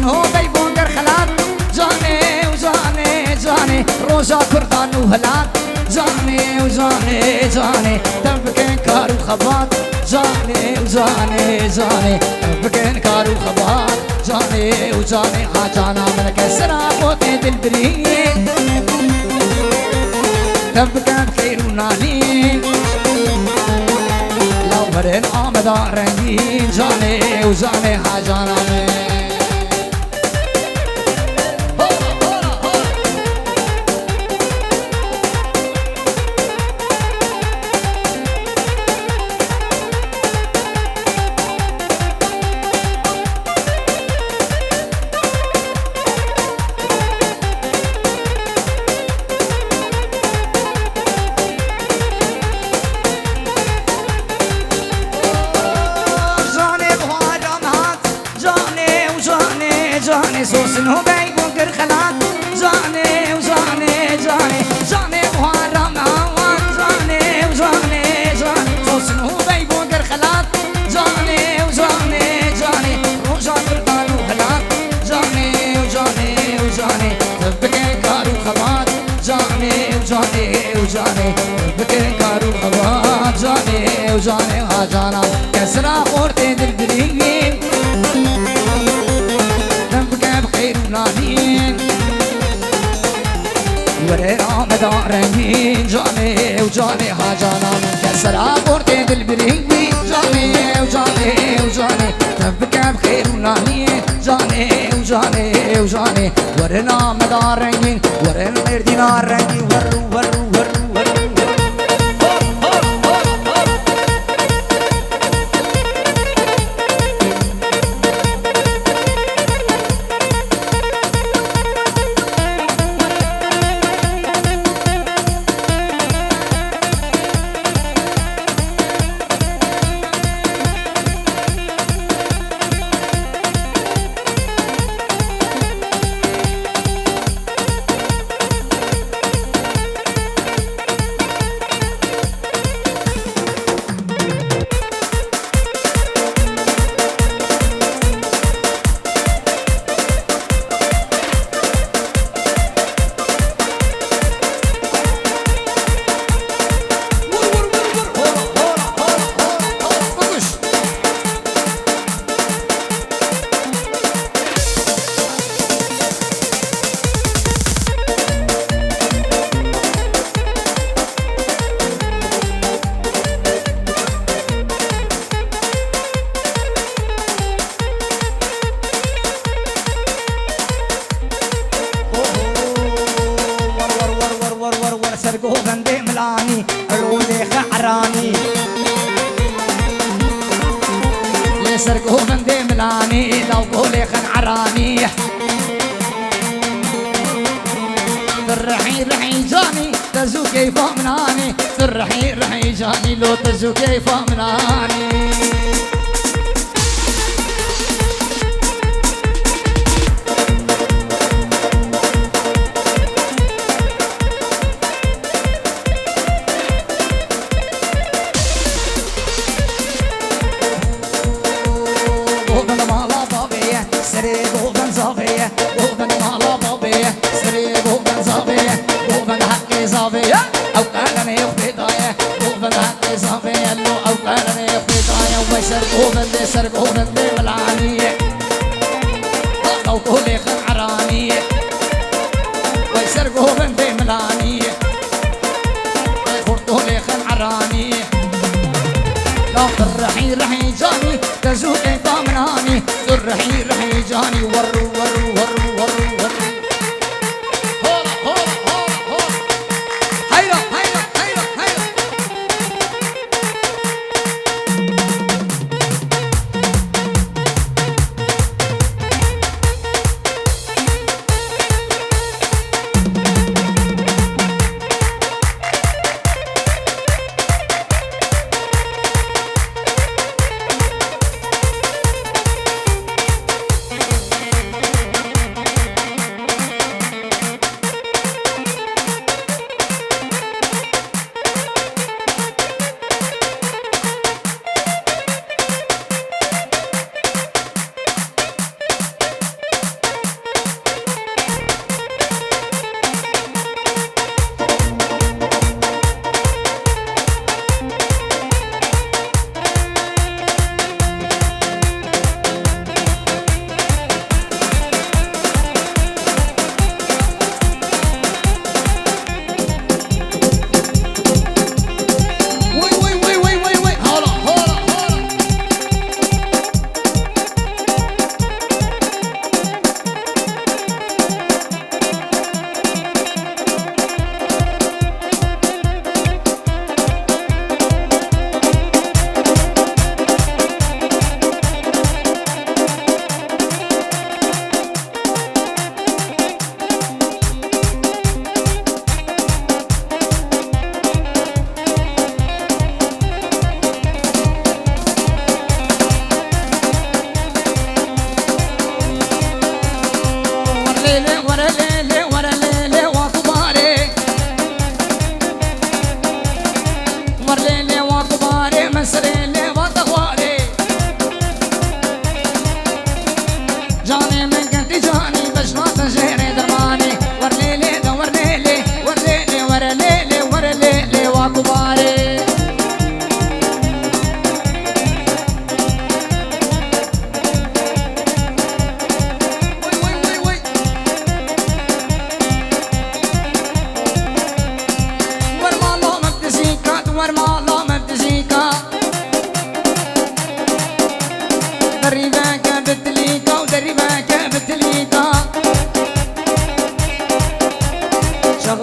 سنو بيبونجر خلات جاني وجاني جاني روجا كردان وهلات جاني وجاني جاني تنبكين كار وخبات جاني وجاني جاني تنبكين كار وخبات جاني وجاني حاجانا من كسرى موتي دلبرين تنبكين خير ونالين لو مرين آمدا رنگين جاني وجاني حاجانا من سوسنو بيبونجر خلات جاني وجاني جاني جاني محرم هوان جاني وجاني جاني سوسنو بيبونجر خلات جاني وجاني جاني روجا كردان وهلات جاني وجاني وجاني تبكي كارو خبات جاني وجاني وجاني تبكي كارو خبات جاني وجاني هاجانا كسرى قورتي دلبرين ورينا مدارين جاني وجاني حاجانا من كسرى قورتي دلبرين جاني وجاني وجاني تبكى بخير ونانين جاني وجاني وجاني ورينا مدارين ورينا مردينا رنجين ورو ورو ورو ورو سرقو من دي ملاني لو قولي خن عراني ترحي رحي جاني تزو كيف مناني ترحي رحي جاني لو تزو كيف مناني سرقو من دي ملاني لو قولي خن عراني ويسرقو من دي ملاني ويخورتو لي خن عراني لو ترحي رحي جاني تزو كيف مناني ترحي رحي جاني ورو ورو ورو ورو ورو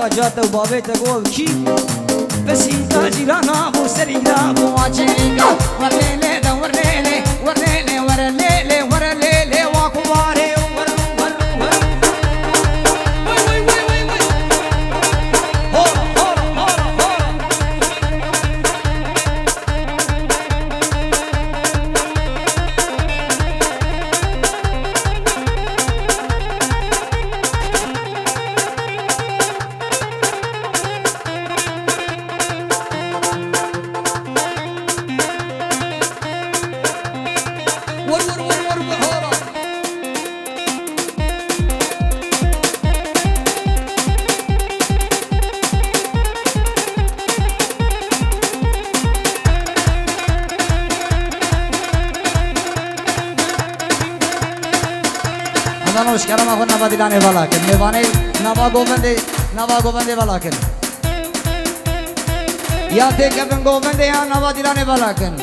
آقا جاتا و بابیتا گول کی بسیتا جیرانا بو سریدا بو آجیگا ورلیلی دا ورلیلی ورلیلی ورلیلی ورلیلی واکو باری نوش کرم آخو نوا دیلانے والا کن میوانے نوا گوبندے والا کن یا تے کبن گوبندے یا نوا دیلانے والا کن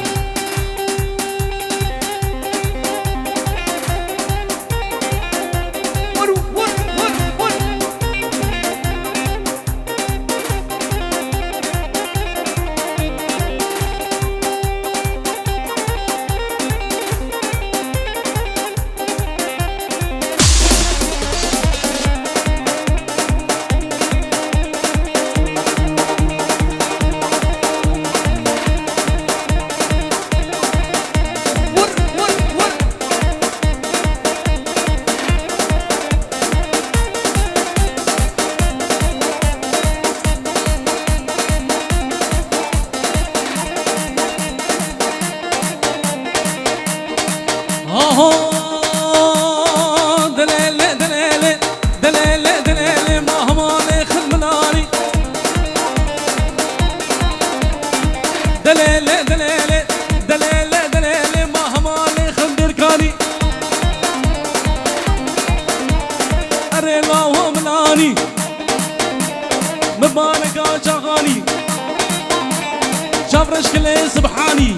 مبارك شغالي شافرش كل سبحاني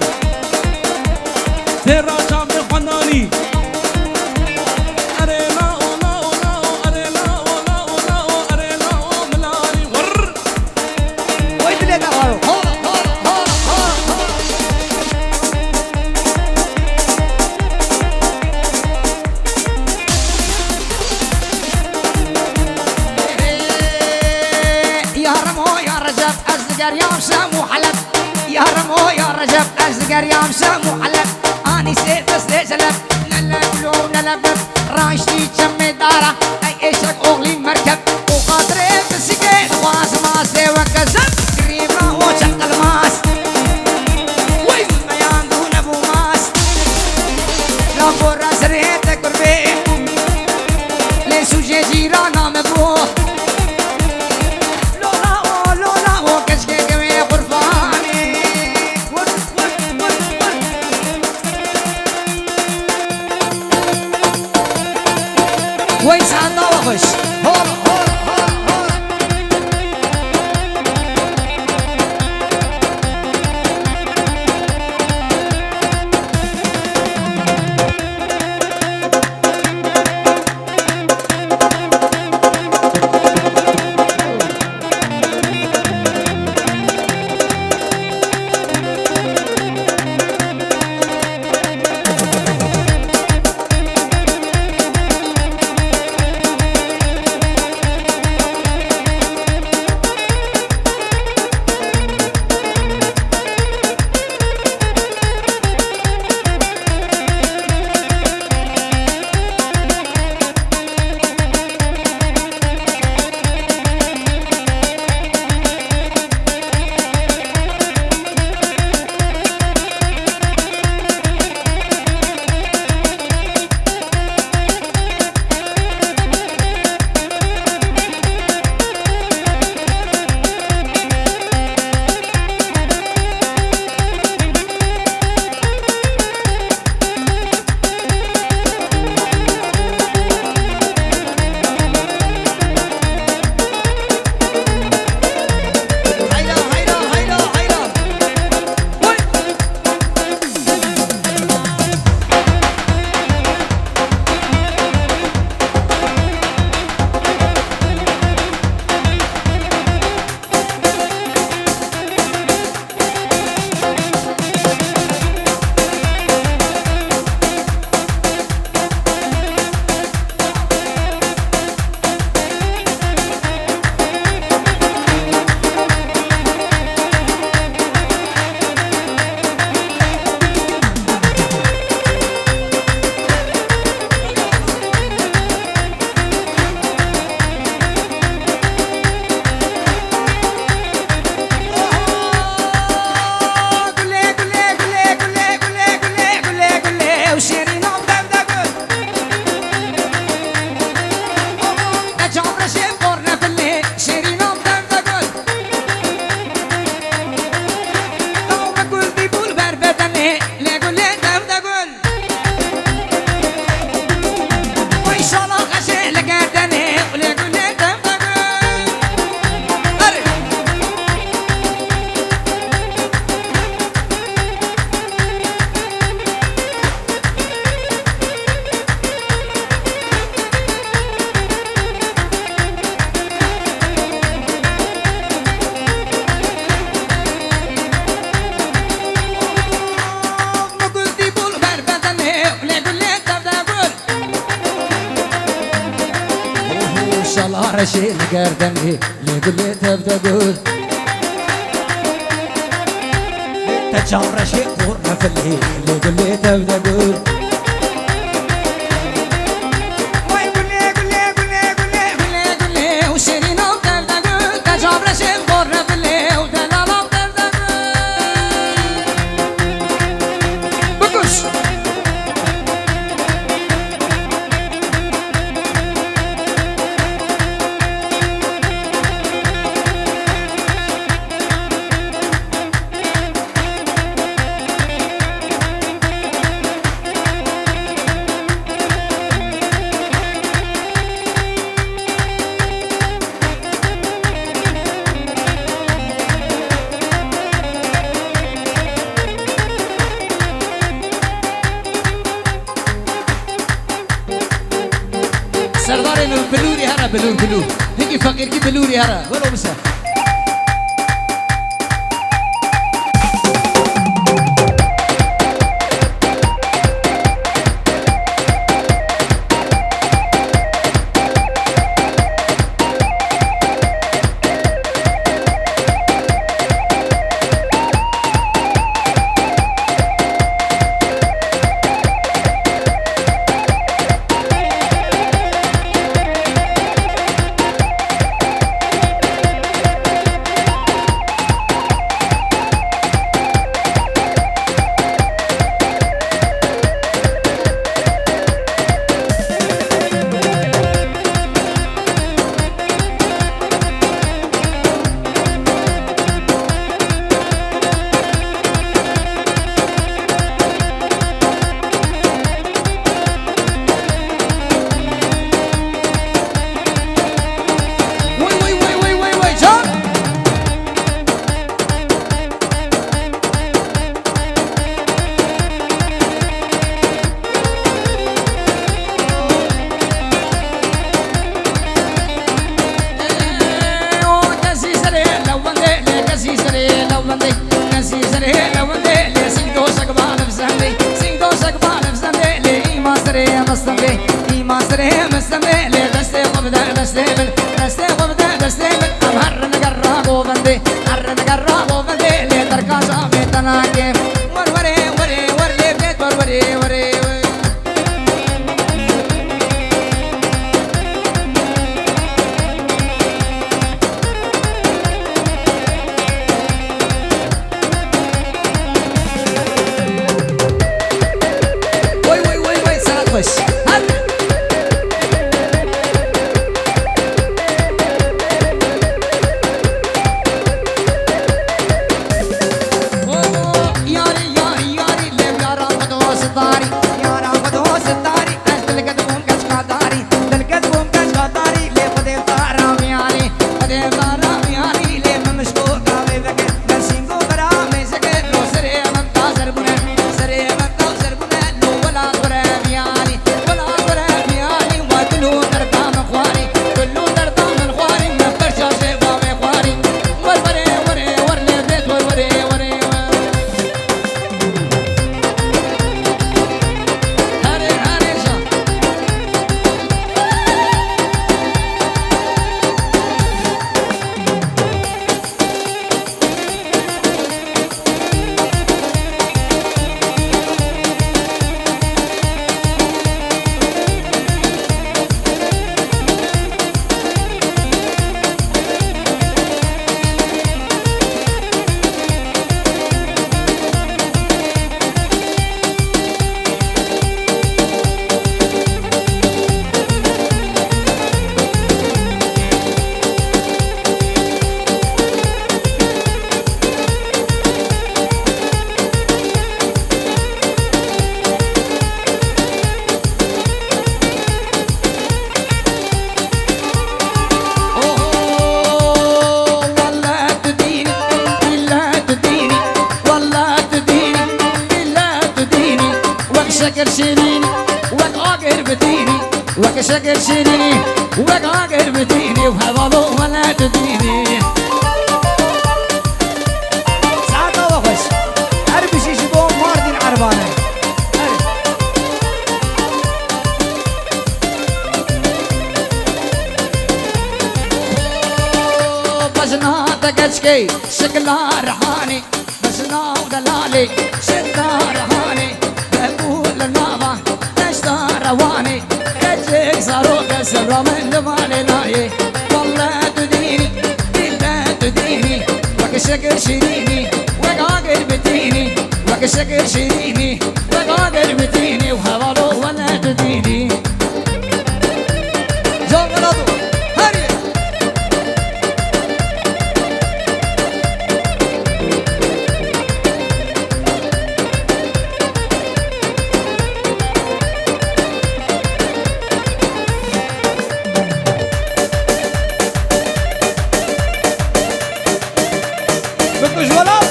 ترى شام فناني أرينا ولا ولا أرينا ولا ولا أرينا وملاني ور ويد لك أقول أزقر يا مسامو حلب يا رمو يا رجب أزقر يا مسامو حلب أني سيد استجلب نلبلو نلبلب راشتي جمي دارة أي إيشك أغلي مركب وخاطري بسكين واس ماسي وكزب قريبة وشق الماس وين بيان دون أبو ماس لا برا سريتك قربي ليسو جي جيرانا مبروح ويس عن نوغش رشي نقردني لقلي تبدا قول تجام رشي قرنا في الليل لقلي تبدا قول سرداري بلوري هرا بلور هيك فقير كي بلوري هرا ولو مسا شكر شيريني وقاقر بديني وهضلو ولا تديني ساعة وخش عربي شيشي بو ماردين عرباني اشكي شكلها رحاني بسنا ودلالي شدها رحاني بقول النابة اشتا رواني كجيك صاروخ سبرا من دمالي ناي والله تديني إلا تديني وكشكر شيريني وقاقر بتيني وكشكر شيريني وقاقر بتيني وهوالو ولا تديني جون غلطو هاري بكش ولا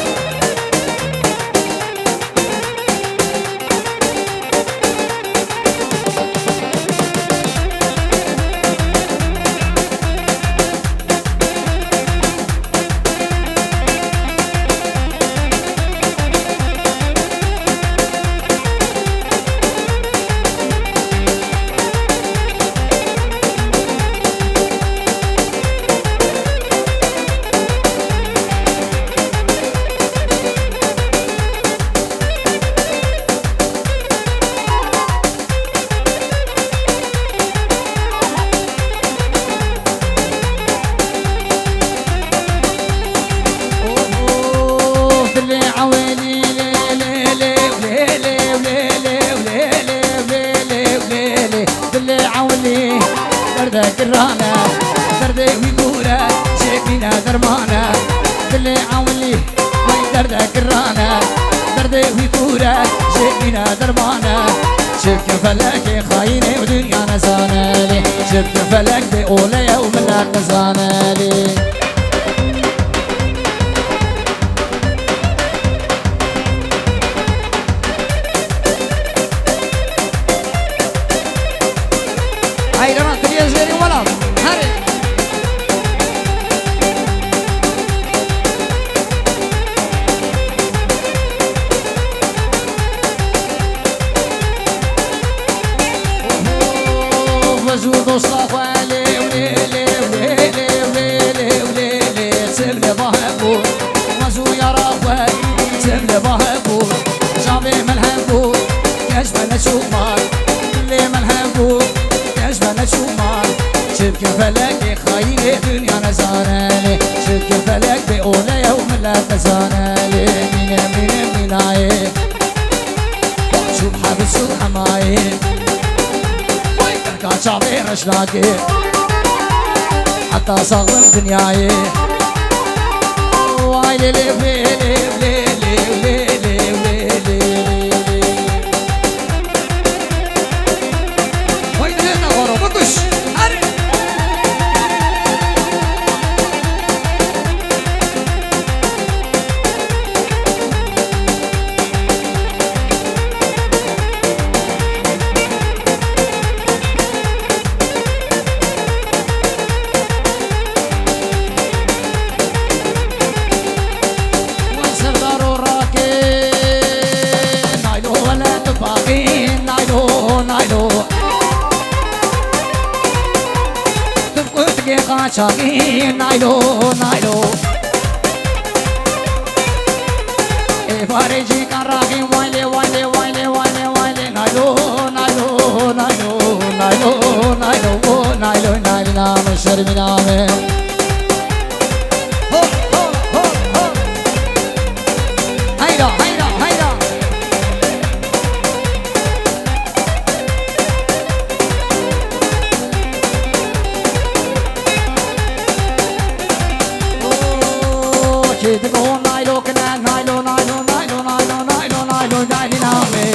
كرانا دردي ويقولا شايفينا درمانا دلي عولي وين دردا كرانا دردي ويقولا شايفينا درمانا شفت فلك خايني ودنيا نزانالي شفت فلك بقولي يوم لا نزانالي وجود صفالي وليلي وليلي وليلي وليلي سبلي بهبو وزو يا رفاي سبلي بهبو شعبي ملهبو كشفنا شومار اللي ملهبو كشفنا شومار شبك فلك خايني دنيا نزانالي شبك فلك بقولي يوم لا تزانالي من مناي شوف حبس شوف حماي شعبي رشلاقي حتى صغر دنياي وايلي لي لي لي لي لي لي وين لنا غرو بكش هاري شاقين نايلو نايلو فارجي كان راقي وايلي وايلي وايلي وايلي وايلي نايلو نايلو نايلو نايلو نايلو نايلو نايلو نام الشرم نامه هيدا هيدا هيدا تقول نايلو كنا نايلو نايلو نايلو نايلو نايلو نايلو نايلو نامي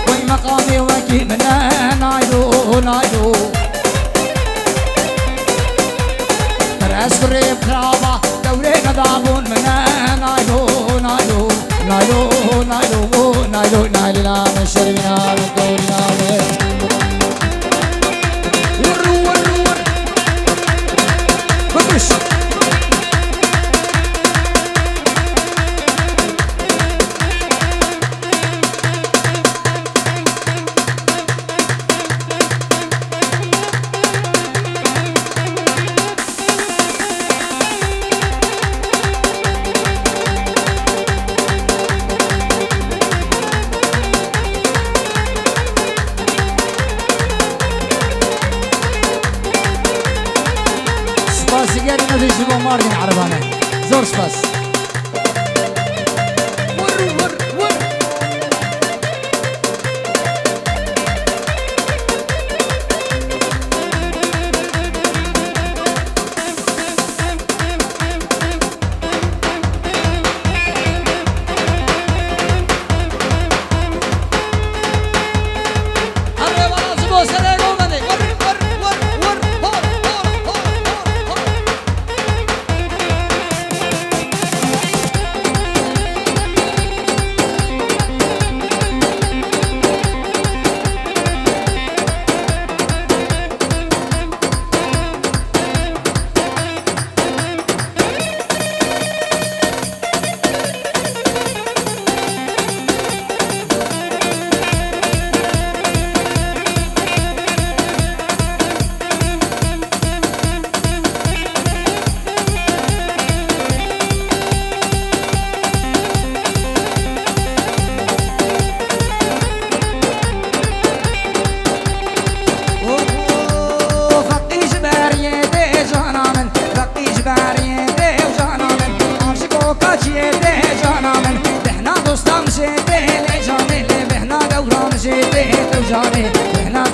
وين مقامي وكي منا نايلو نايلو ترأس بريب خرابة دوري قدامون منا نايلو نايلو نايلو نايلو نايلو نايلو نامي شرمي نامي دوري نامي بۆ ماردین عەرەبانە زۆر سپاس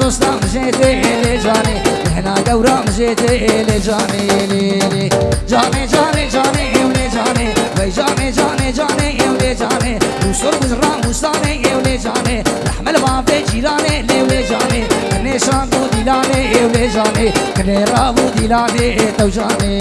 دوستم جیده لی جانی مهنا گورم جیده لی جانی لی جانی جانی جانی اولی جانی وی جانی جانی جانی اولی جانی روسر گزران موسانی اولی جانی رحمل باب جیرانی اولی جانی کنیشان دو دیلانی اولی جانی کنی رابو دیلانی تو جانی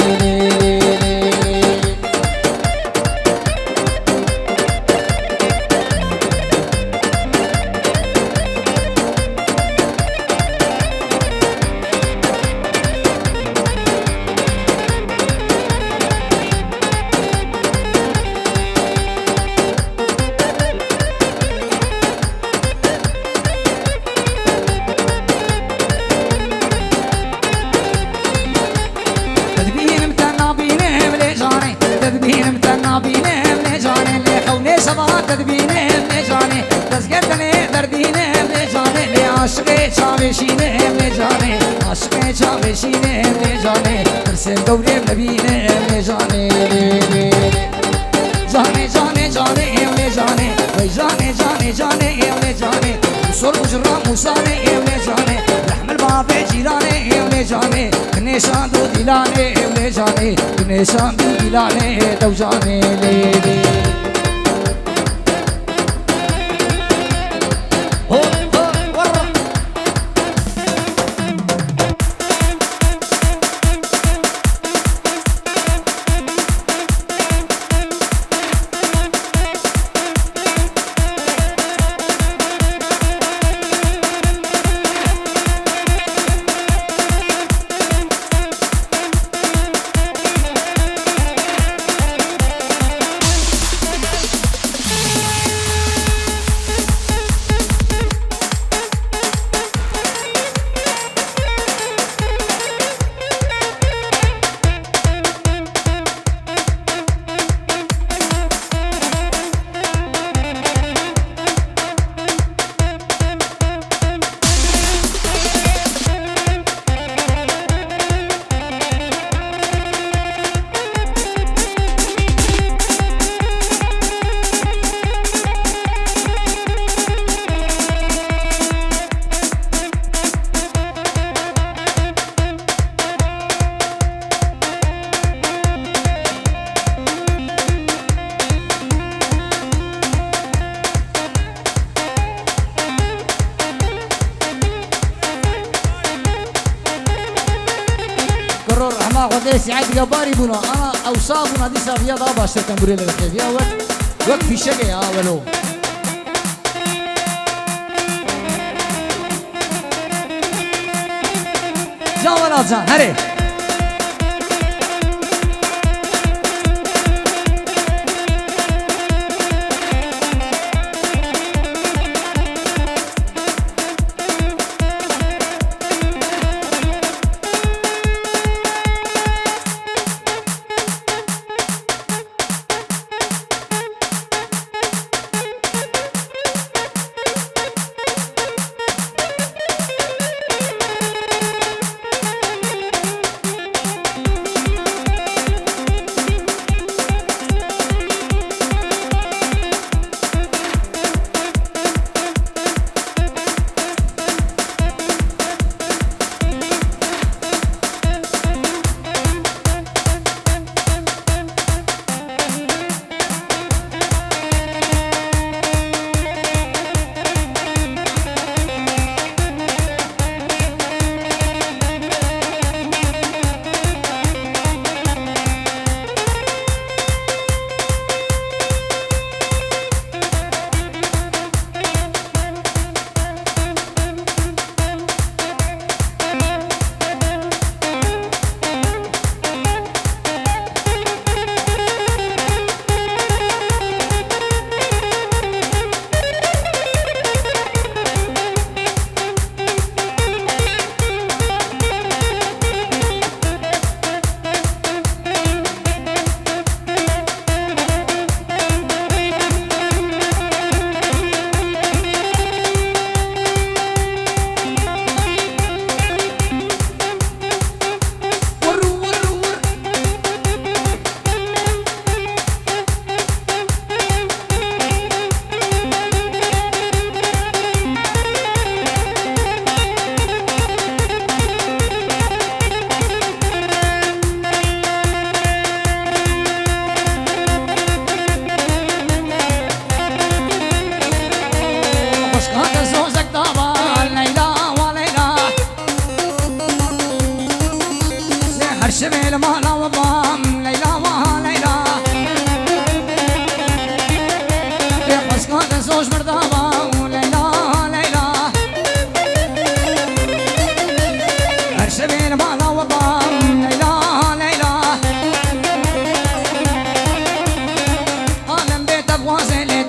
لی عاشقی چاوشینه لی جانی عاشقی چاوشینه لی جانی ترسل دوریم نبینه لی جانی جانی جانی جانی لی جانی وی جانی جانی جانی لی جانی بسر بجرا موسانی لی جانی رحمل باب جیرانی لی جانی کنیشان دو دیلانی لی جانی کنیشان دو دیلانی دو جانی لی سعيد قباري بنا أنا أوصابنا دي سافيا ضابا شركة بريلة الكيفية وقت في شقة يا ولو جاونا زان هري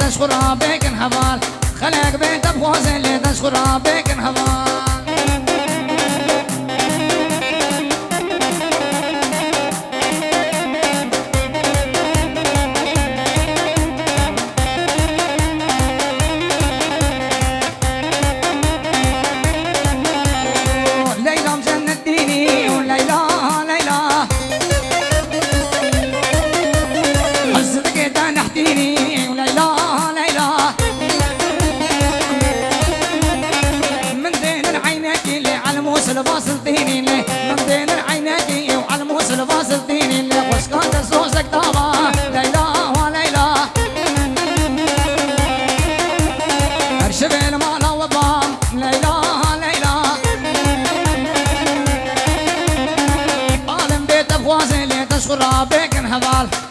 تشخر بك هبال خلق بيت بخوزن لي تشخر بك هبال الباصل ديني لي من بين عينيكي وعلى الموس الباصل ديني لي وش كانت صوصك طابة ليلى وليلى ارشب المال وضام ليلى ليلى طالم بيت افوازي اللي تشخر بك انهبال